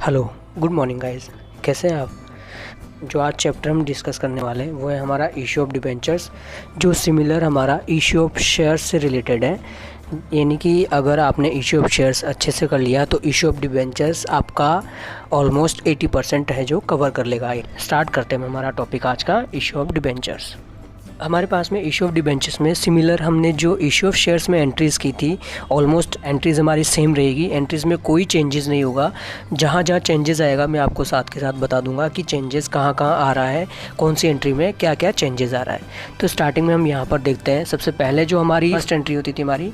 Hello, good morning guys. कैसे हैं आप? जो आज चैप्टर हम डिस्कस करने वाले हैं वो है हमारा इशू ऑफ डिबेंचर्स, जो सिमिलर हमारा इशू ऑफ शेयर्स से रिलेटेड है। यानी कि अगर आपने इशू ऑफ शेयर्स अच्छे से कर लिया तो इशू ऑफ डिबेंचर्स आपका ऑलमोस्ट 80% है जो कवर कर लेगा। स्टार्ट करते हैं हमारा टॉपिक आज का, इशू ऑफ डिबेंचर्स। हमारे पास में इशू ऑफ डिबेंचर्स में सिमिलर हमने जो इशू ऑफ शेयर्स में एंट्रीज़ की थी, ऑलमोस्ट एंट्रीज़ हमारी सेम रहेगी। एंट्रीज़ में कोई चेंजेस नहीं होगा। जहाँ जहाँ चेंजेस आएगा मैं आपको साथ के साथ बता दूंगा कि चेंजेस कहाँ कहाँ आ रहा है, कौन सी एंट्री में क्या क्या चेंजेस आ रहा है। तो स्टार्टिंग में हम यहाँ पर देखते हैं। सबसे पहले जो हमारी फर्स्ट एंट्री होती थी हमारी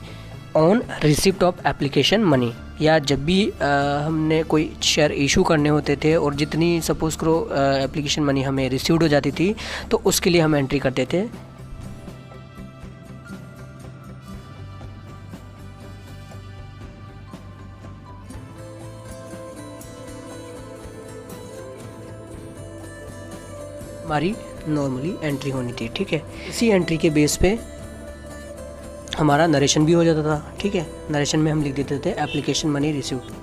on receipt of application money, या जब भी हमने कोई शेयर इशू करने होते थे और जितनी सपोज़ करो एप्लीकेशन मनी हमें रिसीव्ड हो जाती थी तो उसके लिए हम एंट्री करते थे हमारी नॉर्मली एंट्री होनी थी। ठीक है, इसी एंट्री के बेस पे हमारा नरेशन भी हो जाता था। ठीक है, नरेशन में हम लिख देते थे application money received.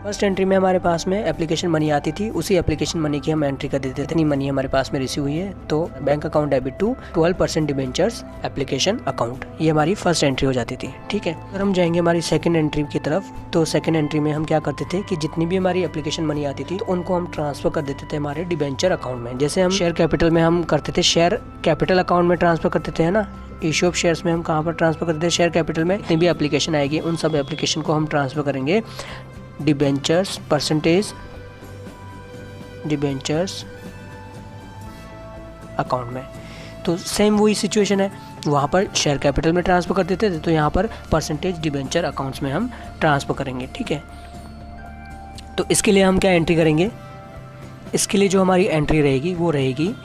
First entry में हमारे पास में एप्लीकेशन मनी आती थी, उसी एप्लीकेशन मनी की हम एंट्री कर देते थे। नहीं मनी हमारे पास में रिसीव हुई है तो bank account debit to 12% debentures application account, ये हमारी फर्स्ट एंट्री हो जाती थी। ठीक है, अगर हम जाएंगे हमारी सेकंड एंट्री की तरफ तो सेकंड एंट्री में हम क्या करते थे कि जितनी भी हमारी एप्लीकेशन मनी आती थी तो उनको हम ट्रांसफर कर देते थे हमारे डिबेंचर अकाउंट में। जैसे हम शेयर कैपिटल में हम करते थे, शेयर कैपिटल अकाउंट में ट्रांसफर करते थे, है ना। इशू ऑफ शेयर्स में हम कहाँ पर ट्रांसफर करते थे? शेयर कैपिटल में। जितनी भी एप्लीकेशन आएगी उन सब एप्लीकेशन को हम ट्रांसफर करेंगे डिबेंचर्स परसेंटेज डिबेंचर्स अकाउंट में। तो सेम वही सिचुएशन है, वहाँ पर शेयर कैपिटल में ट्रांसफ़र कर देते थे तो यहाँ पर परसेंटेज डिबेंचर अकाउंट्स में हम ट्रांसफ़र करेंगे। ठीक है, तो इसके लिए हम क्या एंट्री करेंगे? इसके लिए जो हमारी एंट्री रहेगी वो रहेगी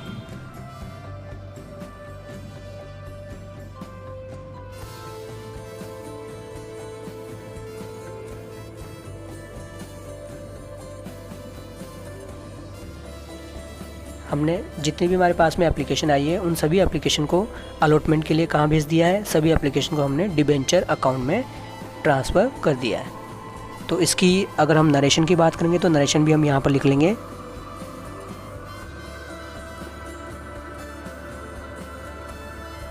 हमने जितनी भी हमारे पास में एप्लीकेशन आई है उन सभी एप्लीकेशन को अलॉटमेंट के लिए कहाँ भेज दिया है? सभी एप्लीकेशन को हमने डिबेंचर अकाउंट में ट्रांसफ़र कर दिया है। तो इसकी अगर हम नरेशन की बात करेंगे तो नरेशन भी हम यहाँ पर लिख लेंगे।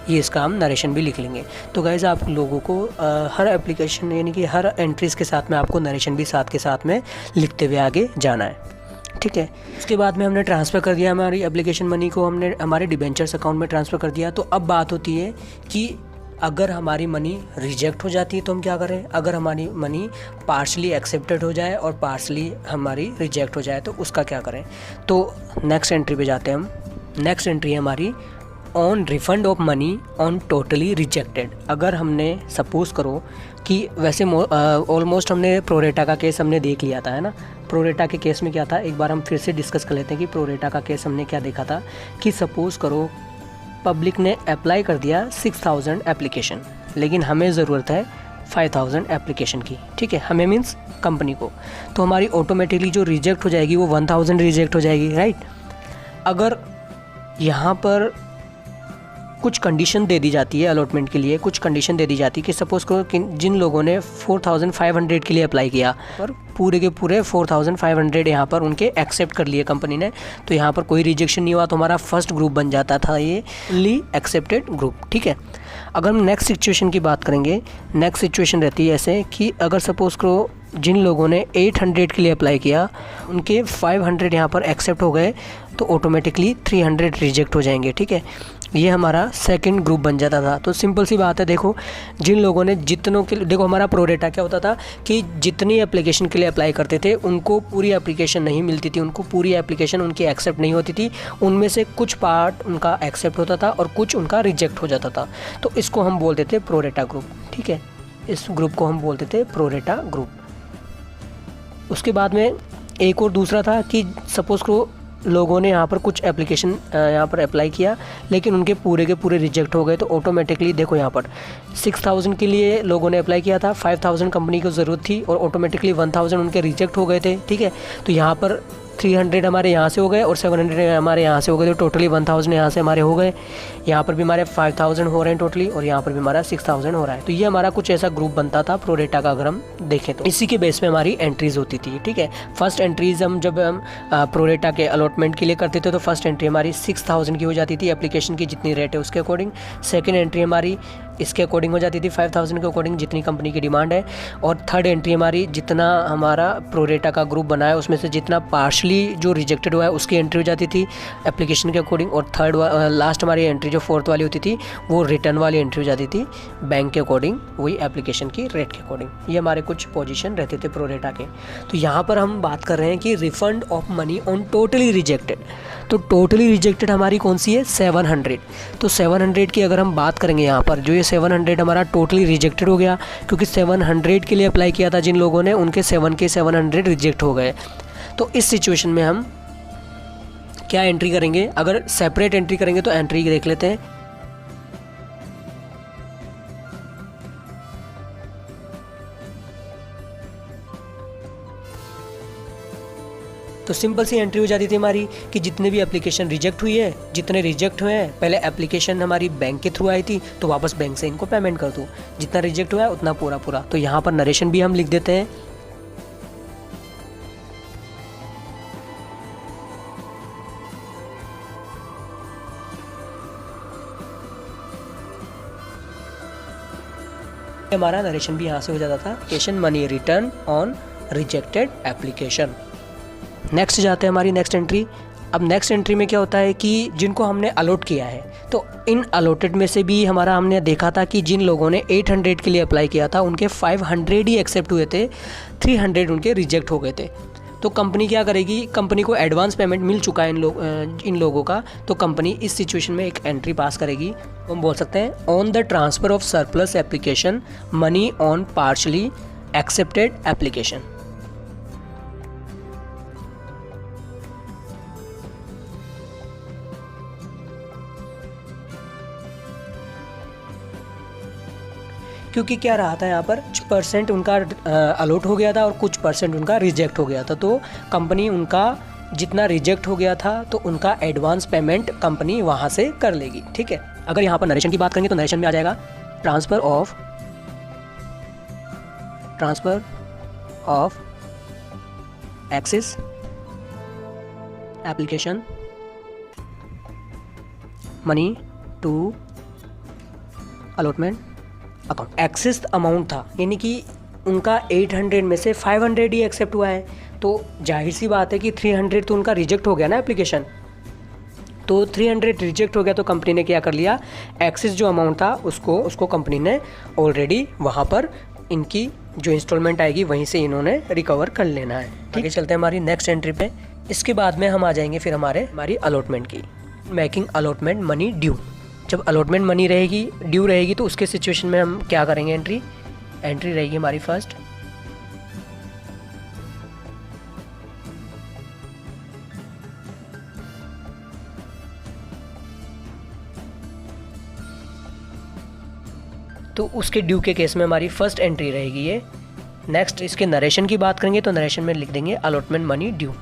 ये इसका हम नरेशन भी लिख लेंगे। तो गाइज़ आप लोगों को हर एप्लीकेशन यानी कि हर एंट्रीज़ के साथ में आपको नरेशन भी साथ के साथ में लिखते हुए आगे जाना है। ठीक है, उसके बाद में हमने ट्रांसफ़र कर दिया हमारी एप्लीकेशन मनी को, हमने हमारे डिबेंचर्स अकाउंट में ट्रांसफ़र कर दिया। तो अब बात होती है कि अगर हमारी मनी रिजेक्ट हो जाती है तो हम क्या करें? अगर हमारी मनी पार्शली एक्सेप्टेड हो जाए और पार्शली हमारी रिजेक्ट हो जाए तो उसका क्या करें? तो नेक्स्ट एंट्री पे जाते हैं हम। नेक्स्ट एंट्री है हमारी on refund of money on totally rejected. अगर हमने सपोज़ करो कि वैसे ऑलमोस्ट हमने प्रोरेटा का केस हमने देख लिया था, है ना। प्रोरेटा के केस में क्या था, एक बार हम फिर से डिस्कस कर लेते हैं कि प्रोरेटा का केस हमने क्या देखा था कि सपोज़ करो पब्लिक ने अप्लाई कर दिया 6000 एप्लीकेशन, लेकिन हमें ज़रूरत है 5000 एप्लीकेशन की। ठीक है, हमें मीन्स कंपनी को। तो हमारी ऑटोमेटिकली जो रिजेक्ट हो जाएगी वो 1000 रिजेक्ट हो जाएगी, राइट। अगर यहाँ पर कुछ कंडीशन दे दी जाती है अलॉटमेंट के लिए, कुछ कंडीशन दे दी जाती है कि सपोज़ करो कि जिन लोगों ने 4500 के लिए अप्लाई किया पर पूरे के पूरे 4500 यहाँ पर उनके एक्सेप्ट कर लिए कंपनी ने, तो यहाँ पर कोई रिजेक्शन नहीं हुआ, तो हमारा फर्स्ट ग्रुप बन जाता था ये फुल्ली एक्सेप्टेड ग्रुप। ठीक है, अगर हम नेक्स्ट सिचुएशन की बात करेंगे, नेक्स्ट सिचुएशन रहती है ऐसे कि अगर सपोज़ करो जिन लोगों ने 800 के लिए अप्लाई किया उनके 500 यहाँ पर एक्सेप्ट हो गए तो ऑटोमेटिकली 300 रिजेक्ट हो जाएंगे। ठीक है, ये हमारा सेकंड ग्रुप बन जाता था। तो सिंपल सी बात है, देखो जिन लोगों ने जितनों के लिए, देखो हमारा प्रोरेटा क्या होता था कि जितनी एप्लीकेशन के लिए अप्लाई करते थे उनको पूरी एप्लीकेशन नहीं मिलती थी, उनको पूरी एप्लीकेशन उनकी एक्सेप्ट नहीं होती थी, उनमें से कुछ पार्ट उनका एक्सेप्ट होता था और कुछ उनका रिजेक्ट हो जाता था। तो इसको हम बोलते थे प्रोरेटा ग्रुप। ठीक है, इस ग्रुप को हम बोलते थे प्रोरेटा ग्रुप। उसके बाद में एक और दूसरा था कि सपोज़ करो लोगों ने यहाँ पर कुछ एप्लीकेशन यहाँ पर अप्लाई किया लेकिन उनके पूरे के पूरे रिजेक्ट हो गए, तो ऑटोमेटिकली देखो यहाँ पर 6000 के लिए लोगों ने अप्लाई किया था, 5000 कंपनी को ज़रूरत थी और ऑटोमेटिकली 1000 उनके रिजेक्ट हो गए थे। ठीक है, तो यहाँ पर 300 हमारे यहाँ से हो गए और 700 हमारे यहाँ से हो गए, तो टोटली 1000 यहाँ से हमारे हो गए। यहाँ पर भी हमारे 5000 हो रहे हैं टोटली, और यहाँ पर भी हमारा 6000 हो रहा है। तो ये हमारा कुछ ऐसा ग्रुप बनता था प्रोरेटा का, अगर हम देखें तो इसी के बेस पे हमारी एंट्रीज होती थी। ठीक है, फर्स्ट एंट्रीज हम जब हम प्रोरेटा के अलॉटमेंट के लिए करते थे तो फर्स्ट एंट्री हमारी 6000 की हो जाती थी, एप्लीकेशन की जितनी रेट है उसके अकॉर्डिंग। सेकेंड एंट्री हमारी इसके अकॉर्डिंग हो जाती थी 5000 के अकॉर्डिंग, जितनी कंपनी की डिमांड है। और थर्ड एंट्री हमारी जितना हमारा प्रोरेटा का ग्रुप बना है उसमें से जितना पार्शली जो रिजेक्टेड हुआ है उसकी एंट्री हो जाती थी एप्लीकेशन के अकॉर्डिंग। और थर्ड लास्ट हमारी एंट्री जो फोर्थ वाली होती थी वो रिटर्न वाली एंट्री हो जाती थी बैंक के अकॉर्डिंग, वही एप्लीकेशन की रेट के अकॉर्डिंग। ये हमारे कुछ पोजीशन रहते थे प्रोरेटा के। तो यहाँ पर हम बात कर रहे हैं कि refund of money on totally rejected. तो टोटली रिजेक्टेड हमारी कौन सी है? 700। तो 700 की अगर हम बात करेंगे यहाँ पर, जो ये 700 हमारा टोटली रिजेक्टेड हो गया, क्योंकि 700 के लिए अप्लाई किया था जिन लोगों ने, उनके 7 के 700 रिजेक्ट हो गए। तो इस सिचुएशन में हम क्या एंट्री करेंगे? अगर सेपरेट एंट्री करेंगे तो एंट्री देख लेते हैं। तो सिंपल सी एंट्री हो जाती थी हमारी कि जितने भी एप्लीकेशन रिजेक्ट हुई है, जितने रिजेक्ट हुए हैं, पहले एप्लीकेशन हमारी बैंक के थ्रू आई थी तो वापस बैंक से इनको पेमेंट कर दूँ, जितना रिजेक्ट हुआ है उतना पूरा पूरा। तो यहाँ पर नरेशन भी हम लिख देते हैं। हमारा नरेशन भी यहाँ से हो जाता था, application money return on rejected application. Next जाते हैं हमारी नेक्स्ट एंट्री। अब नेक्स्ट एंट्री में क्या होता है कि जिनको हमने अलॉट किया है, तो इन अलॉटेड में से भी हमारा हमने देखा था कि जिन लोगों ने 800 के लिए अप्लाई किया था उनके 500 ही एक्सेप्ट हुए थे, 300 उनके रिजेक्ट हो गए थे। तो कंपनी क्या करेगी? कंपनी को एडवांस पेमेंट मिल चुका है इन लोगों का, तो कंपनी इस सिचुएशन में एक एंट्री पास करेगी। हम बोल सकते हैं on the transfer of surplus application money on partially accepted application. क्योंकि क्या रहा था यहाँ पर, कुछ परसेंट उनका अलॉट हो गया था और कुछ परसेंट उनका रिजेक्ट हो गया था। तो कंपनी उनका जितना रिजेक्ट हो गया था तो उनका एडवांस पेमेंट कंपनी वहाँ से कर लेगी। ठीक है, अगर यहाँ पर नरेशन की बात करेंगे तो नरेशन में आ जाएगा transfer of excess application money to allotment account. Excess amount था, यानी कि उनका 800 में से 500 ही एक्सेप्ट हुआ है, तो जाहिर सी बात है कि 300 तो उनका रिजेक्ट हो गया ना एप्लीकेशन। तो 300 रिजेक्ट हो गया तो कंपनी ने क्या कर लिया, एक्सेस जो अमाउंट था उसको कंपनी ने ऑलरेडी वहाँ पर इनकी जो इंस्टॉलमेंट आएगी वहीं से इन्होंने रिकवर कर लेना है। ठीक है, चलते हैं हमारी नेक्स्ट एंट्री पे। इसके बाद में हम आ जाएंगे फिर हमारी अलॉटमेंट की, मेकिंग अलॉटमेंट मनी ड्यू। जब अलॉटमेंट मनी रहेगी, ड्यू रहेगी, तो उसके सिचुएशन में हम क्या करेंगे? एंट्री रहेगी हमारी फर्स्ट। तो उसके ड्यू के केस में हमारी फर्स्ट एंट्री रहेगी ये। नेक्स्ट इसके नरेशन की बात करेंगे तो नरेशन में लिख देंगे अलॉटमेंट मनी ड्यू।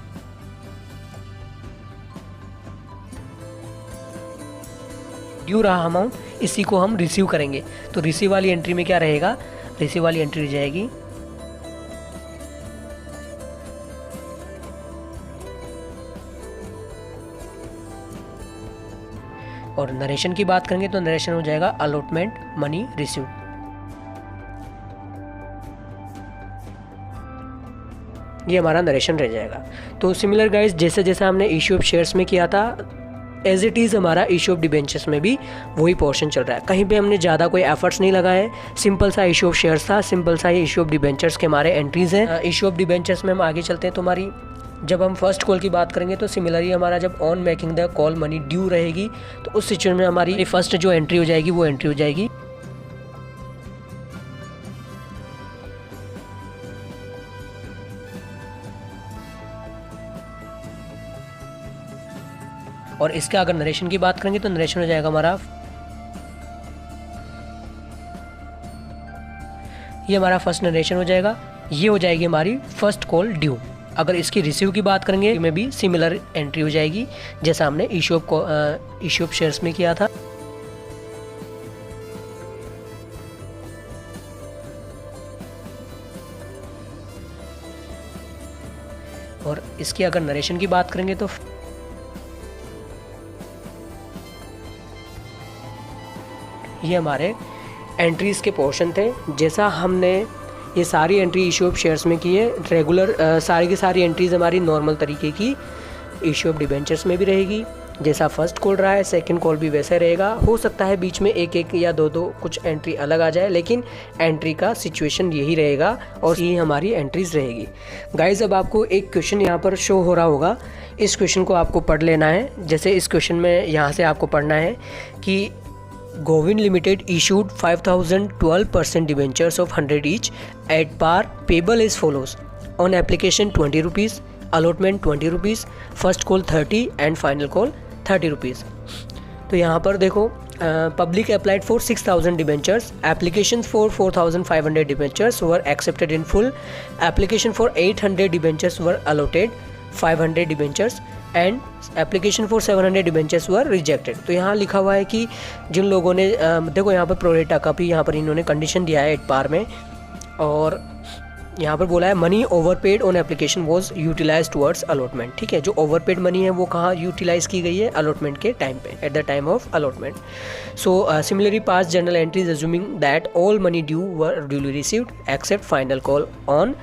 ड्यू रहा अमाउंट, इसी को हम रिसीव करेंगे। तो रिसीव वाली एंट्री में क्या रहेगा? रिसीव वाली एंट्री रह जाएगी और नरेशन की बात करेंगे तो नरेशन हो जाएगा अलॉटमेंट मनी रिसीव। ये हमारा नरेशन रह जाएगा। तो सिमिलर गाइस, जैसे जैसे हमने इश्यू ऑफ शेयर्स में किया था, एज इट इज़ हमारा इश्यू ऑफ डिबेंचर्स में भी वही पोर्शन चल रहा है। कहीं पे हमने ज़्यादा कोई एफर्ट्स नहीं लगाए, सिंपल सा इश्यू ऑफ शेयर्स था, सिंपल सा ये इश्यू ऑफ डिबेंचर्स के हमारे एंट्रीज़ हैं। इश्यू ऑफ डिबेंचर्स में हम आगे चलते हैं। तो हमारी जब हम फर्स्ट कॉल की बात करेंगे तो सिमिलरली हमारा जब on making the call money due रहेगी तो उस सिचुएशन में हमारी फर्स्ट जो एंट्री हो जाएगी वो एंट्री हो जाएगी और इसका अगर नरेशन की बात करेंगे तो नरेशन हो जाएगा हमारा, ये हमारा फर्स्ट नरेशन हो जाएगा। ये हो जाएगी हमारी फर्स्ट कॉल ड्यू। अगर इसकी रिसीव की बात करेंगे में भी सिमिलर एंट्री हो जाएगी जैसा हमने ईशॉप शेयर्स में किया था। और इसकी अगर नरेशन की बात करेंगे तो ये हमारे एंट्रीज़ के पोर्शन थे। जैसा हमने ये सारी एंट्री ईशॉप शेयर्स में की है, रेगुलर सारी की सारी एंट्रीज़ हमारी नॉर्मल तरीके की ईशॉप डिबेंचर्स में भी रहेगी। जैसा फर्स्ट कॉल रहा है सेकंड कॉल भी वैसे रहेगा। हो सकता है बीच में एक एक या दो दो कुछ एंट्री अलग आ जाए, लेकिन एंट्री का सिचुएशन यही रहेगा और ये हमारी एंट्रीज़ रहेगी। गाइज़ अब आपको एक क्वेश्चन यहाँ पर शो हो रहा होगा, इस क्वेश्चन को आपको पढ़ लेना है। जैसे इस क्वेश्चन में यहाँ से आपको पढ़ना है कि Govin Limited issued 5,012% debentures of 100 each at par payable as follows. On application 20 rupees, allotment 20 rupees, first call 30 and final call 30 rupees. तो यहाँ पर देखो public applied for 6,000 debentures, applications for 4,500 debentures were accepted in full, application for 800 debentures were allotted, 500 debentures and application for 700 debentures were rejected. तो यहाँ लिखा हुआ है कि जिन लोगों ने देखो यहाँ पर प्रोरेटा का भी यहाँ पर इन्होंने कंडीशन दिया है एट पार में, और यहाँ पर बोला है money overpaid on application was utilise towards allotment. ठीक है, जो ओवरपेड मनी है वो कहाँ यूटिलाइज की गई है, अलॉटमेंट के टाइम पे, at the time of allotment. So similarly pass general entries assuming that all money due were duly received accept final call on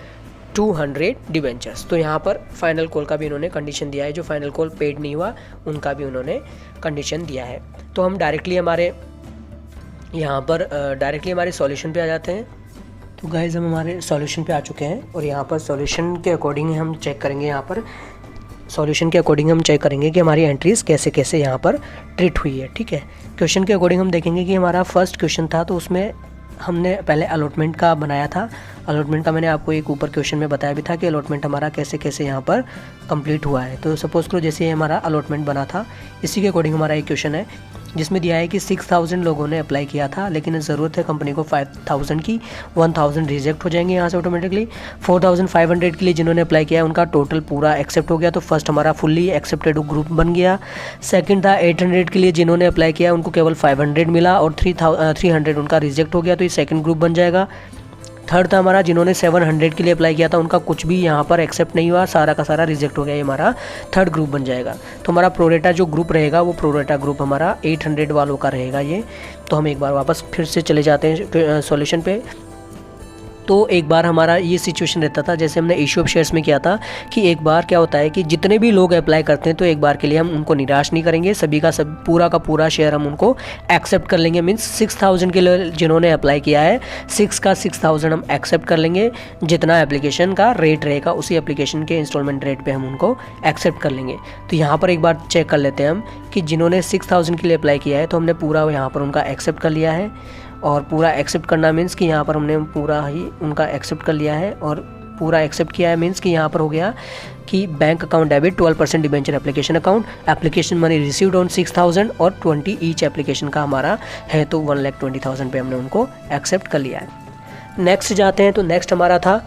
200 debentures. तो यहाँ पर फाइनल कॉल का भी इन्होंने कंडीशन दिया है, जो फाइनल कॉल पेड नहीं हुआ उनका भी उन्होंने कंडीशन दिया है। तो हम डायरेक्टली हमारे यहाँ पर हमारे सॉल्यूशन पे आ जाते हैं। तो गाइस हम हमारे सॉल्यूशन पे आ चुके हैं और यहाँ पर सॉल्यूशन के अकॉर्डिंग हम चेक करेंगे, यहाँ पर सॉल्यूशन के अकॉर्डिंग हम चेक करेंगे कि हमारी एंट्रीज़ कैसे कैसे यहाँ पर ट्रीट हुई है। ठीक है, क्वेश्चन के अकॉर्डिंग हम देखेंगे कि हमारा फर्स्ट क्वेश्चन था तो उसमें हमने पहले अलॉटमेंट का बनाया था। अलॉटमेंट का मैंने आपको एक ऊपर क्वेश्चन में बताया भी था कि अलॉटमेंट हमारा कैसे कैसे यहाँ पर कंप्लीट हुआ है। तो सपोज़ करो जैसे हमारा अलॉटमेंट बना था, इसी के अकॉर्डिंग हमारा एक क्वेश्चन है जिसमें दिया है कि 6,000 लोगों ने अप्लाई किया था, लेकिन ज़रूरत है कंपनी को 5,000 की, 1,000 रिजेक्ट हो जाएंगे यहाँ से ऑटोमेटिकली। 4,500 के लिए जिन्होंने अप्लाई किया उनका टोटल पूरा एक्सेप्ट हो गया, तो फर्स्ट हमारा फुल्ली एक्सेप्टेड ग्रुप बन गया। सेकंड था 800 के लिए जिन्होंने अप्लाई किया उनको केवल 500 मिला और 300 उनका रिजेक्ट हो गया, तो ये सेकंड ग्रुप बन जाएगा। थर्ड था हमारा जिन्होंने 700 के लिए अप्लाई किया था उनका कुछ भी यहाँ पर एक्सेप्ट नहीं हुआ, सारा का सारा रिजेक्ट हो गया, ये हमारा थर्ड ग्रुप बन जाएगा। तो हमारा प्रोरेटा जो ग्रुप रहेगा वो प्रोरेटा ग्रुप हमारा 800 वालों का रहेगा ये। तो हम एक बार वापस फिर से चले जाते हैं सॉल्यूशन पे। तो एक बार हमारा ये सिचुएशन रहता था जैसे हमने ईशॉप शेयर्स में किया था कि एक बार क्या होता है कि जितने भी लोग अप्लाई करते हैं तो एक बार के लिए हम उनको निराश नहीं करेंगे, सभी का सब पूरा का पूरा शेयर हम उनको एक्सेप्ट कर लेंगे। मीन्स 6,000 के लिए जिन्होंने अप्लाई किया है 6 का 6,000 हम एक्सेप्ट कर लेंगे, जितना एप्लीकेशन का रेट रहेगा उसी एप्लीकेशन के इंस्टॉलमेंट रेट पर हम उनको एक्सेप्ट कर लेंगे। तो यहाँ पर एक बार चेक कर लेते हैं हम कि जिन्होंने 6,000 के लिए अप्लाई किया है तो हमने पूरा यहाँ पर उनका एक्सेप्ट कर लिया है। और पूरा एक्सेप्ट करना मीन्स कि यहाँ पर हमने पूरा ही उनका एक्सेप्ट कर लिया है, और पूरा एक्सेप्ट किया है मीन्स कि यहाँ पर हो गया कि bank account debit 12% debenture application account, application money received on 6,000 और 20 ईच एप्लीकेशन का हमारा है, तो 1,20,000 पे हमने उनको एक्सेप्ट कर लिया है। नेक्स्ट जाते हैं, तो नेक्स्ट हमारा था,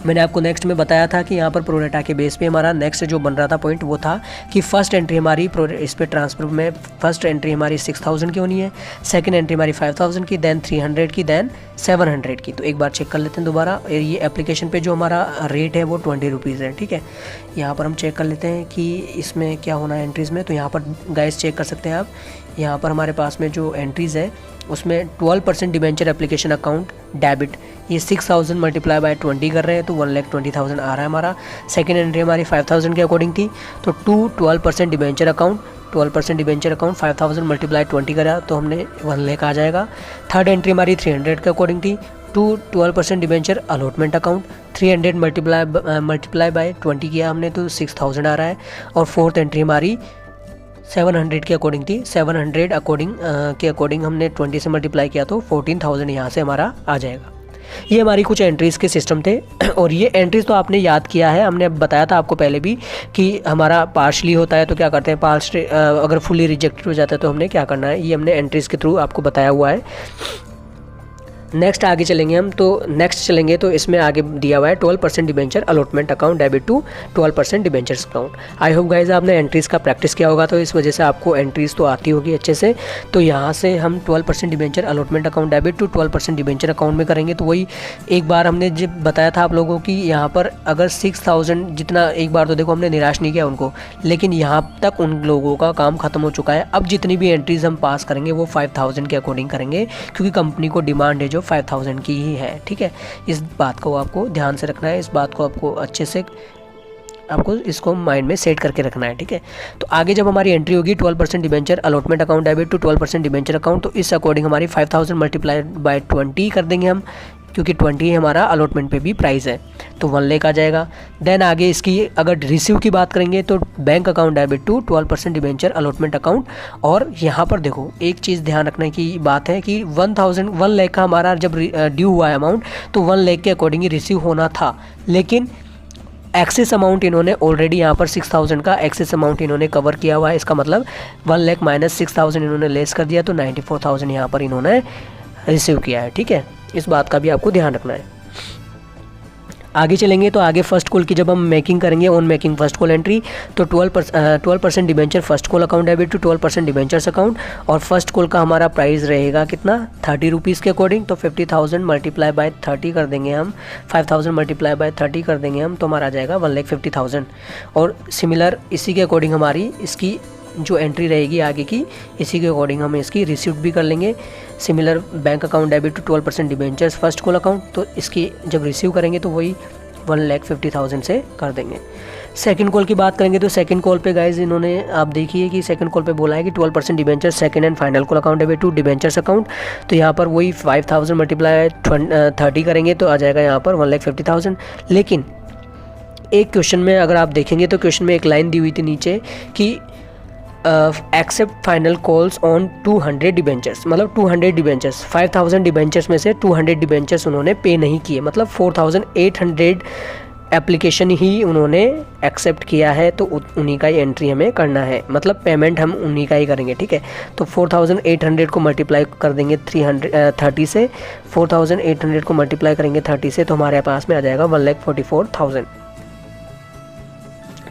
मैंने आपको नेक्स्ट में बताया था कि यहाँ पर प्रोरेटा के बेस पे हमारा नेक्स्ट जो बन रहा था पॉइंट वो था कि फर्स्ट एंट्री हमारी इस पे ट्रांसफर में फर्स्ट एंट्री हमारी 6,000 की होनी है, सेकंड एंट्री हमारी 5,000 की, देन 300 की, देन 700 की। तो एक बार चेक कर लेते हैं दोबारा। ये एप्लीकेशन पे जो हमारा रेट है वो 20 रुपीज़ है। ठीक है, यहाँ पर हम चेक कर लेते हैं कि इसमें क्या होना है एंट्रीज़ में। तो यहाँ पर गाइस चेक कर सकते हैं आप, यहाँ पर हमारे पास में जो एंट्रीज़ है उसमें 12% डिबेंचर एप्लीकेशन अकाउंट डेबिट, ये 6,000 मल्टीप्लाई बाय 20 कर रहे हैं तो 1,20,000 आ रहा है हमारा। सेकंड एंट्री हमारी 5,000 के अकॉर्डिंग थी, तो 12% debenture account, 12% debenture account 5,000 multiply 20 करा तो हमने 1 लाख आ जाएगा। थर्ड एंट्री हमारी 300 के अकॉर्डिंग थी, 12% debenture allotment account, 300 multiply by 20 किया हमने तो 6,000 आ रहा है। और फोर्थ एंट्री हमारी 700 के अकॉर्डिंग थी, 700 के अकॉर्डिंग हमने 20 से मल्टीप्लाई किया तो 14,000 यहाँ से हमारा आ जाएगा। ये हमारी कुछ एंट्रीज़ के सिस्टम थे, और ये एंट्रीज़ तो आपने याद किया है, हमने बताया था आपको पहले भी कि हमारा पार्शली होता है तो क्या करते हैं, पार्शली अगर फुली रिजेक्टेड हो जाता है तो हमने क्या करना है, ये हमने एंट्रीज़ के थ्रू आपको बताया हुआ है। नेक्स्ट आगे चलेंगे हम, तो नेक्स्ट चलेंगे तो इसमें आगे दिया हुआ है 12% debenture allotment account debit to 12% debentures account. I hope guys आपने एंट्रीज़ का प्रैक्टिस किया होगा, तो इस वजह से आपको एंट्रीज़ तो आती होगी अच्छे से। तो यहाँ से हम 12% debenture allotment account debit to 12% debenture account में करेंगे। तो वही एक बार हमने जब बताया था आप लोगों की, यहाँ पर अगर 6000 जितना, एक बार तो देखो हमने निराश नहीं किया उनको, लेकिन यहाँ तक उन लोगों का काम खत्म हो चुका है। अब जितनी भी एंट्रीज़ हम पास करेंगे वो 5000 के अकॉर्डिंग करेंगे, क्योंकि कंपनी को डिमांड है जो 5000 की ही है। ठीक है, इस बात को आपको ध्यान से रखना है, इस बात को आपको अच्छे से आपको इसको माइंड में सेट करके रखना है। ठीक है, तो आगे जब हमारी एंट्री होगी 12% debenture allotment account debit to 12% debenture account, तो इस अकॉर्डिंग हमारी 5000 मल्टीप्लाइड बाय 20 कर देंगे हम, क्योंकि 20 हमारा अलॉटमेंट पे भी प्राइस है, तो 1 लाख आ जाएगा। देन आगे इसकी अगर रिसीव की बात करेंगे तो bank account debit to 12% debenture allotment account. और यहाँ पर देखो एक चीज़ ध्यान रखने की बात है कि 1 लाख का हमारा जब ड्यू हुआ है अमाउंट, तो 1 लाख के अकॉर्डिंग ही रिसीव होना था, लेकिन एक्सेस अमाउंट इन्होंने ऑलरेडी यहाँ पर 6000 का एक्सेस अमाउंट इन्होंने कवर किया हुआ है। इसका मतलब 1 लाख माइनस 6000 इन्होंने लेस कर दिया, तो 94,000 यहाँ पर इन्होंने रिसीव किया है। ठीक है, इस बात का भी आपको ध्यान रखना है। आगे चलेंगे तो आगे फर्स्ट कॉल की जब हम मेकिंग करेंगे, on making first call entry, तो 12% debenture first call account debit to 12% debentures account. और फर्स्ट कॉल का हमारा प्राइस रहेगा कितना, 30 रुपीज़ के अकॉर्डिंग। तो 50,000 मल्टीप्लाई बाय 30 कर देंगे हम, 5000 मल्टीप्लाई बाय 30 कर देंगे हम, तो हमारा आ जाएगा 1,50,000। और सिमिलर इसी के अकॉर्डिंग हमारी इसकी जो एंट्री रहेगी आगे की, इसी के अकॉर्डिंग हम इसकी रिसीप्ट भी कर लेंगे। Similar bank account debit to 12% debentures first call account, तो इसकी जब रिसीव करेंगे तो वही 1,50,000 से कर देंगे। सेकंड कॉल की बात करेंगे तो सेकंड कॉल पे गाइज इन्होंने, आप देखिए कि सेकंड कॉल पे बोला है कि 12% debenture second and final call account debit to debentures account. तो यहाँ पर वही 5000 मल्टीप्लाई 30 करेंगे तो आ जाएगा यहाँ पर 1,50,000। लेकिन एक क्वेश्चन में अगर आप देखेंगे तो क्वेश्चन में एक लाइन दी हुई थी नीचे कि except final calls on 200 debentures, मतलब 200 डिबेंचर्स, 5000 डिबेंचर्स में से 200 डिबेंचर्स उन्होंने पे नहीं किए, मतलब 4800 एप्लीकेशन ही उन्होंने एक्सेप्ट किया है, तो उन्हीं का ही एंट्री हमें करना है, मतलब पेमेंट हम उन्हीं का ही करेंगे। ठीक है, तो 4800 को मल्टीप्लाई कर देंगे 30 से, 4800 को मल्टीप्लाई करेंगे 30 से, तो हमारे पास में आ जाएगा 1,44,000।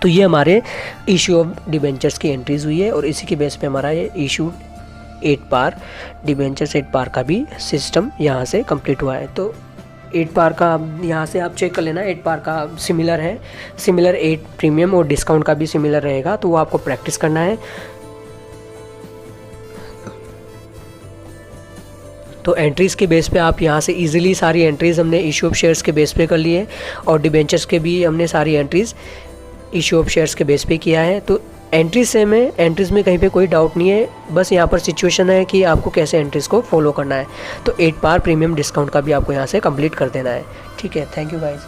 तो ये हमारे इशू ऑफ डिबेंचर्स की एंट्रीज़ हुई है, और इसी के बेस पे हमारा ये इशू 8 पार डिबेंचर्स 8 पार का भी सिस्टम यहाँ से कंप्लीट हुआ है। तो 8 पार का यहाँ से आप चेक कर लेना, 8 पार का सिमिलर है, सिमिलर 8 प्रीमियम और डिस्काउंट का भी सिमिलर रहेगा, तो वो आपको प्रैक्टिस करना है। तो एंट्रीज़ के बेस पे आप यहाँ से इजीली सारी एंट्रीज़ हमने इशू ऑफ शेयर्स के बेस पे कर ली है, और डिबेंचर्स के भी हमने सारी एंट्रीज़ इशू ऑफ शेयर्स के बेस पे किया है। तो एंट्रीज़ में कहीं पे कोई डाउट नहीं है, बस यहाँ पर सिचुएशन है कि आपको कैसे एंट्रीज़ को फॉलो करना है। तो 8 पार प्रीमियम डिस्काउंट का भी आपको यहाँ से कंप्लीट कर देना है। ठीक है, थैंक यू गाइस।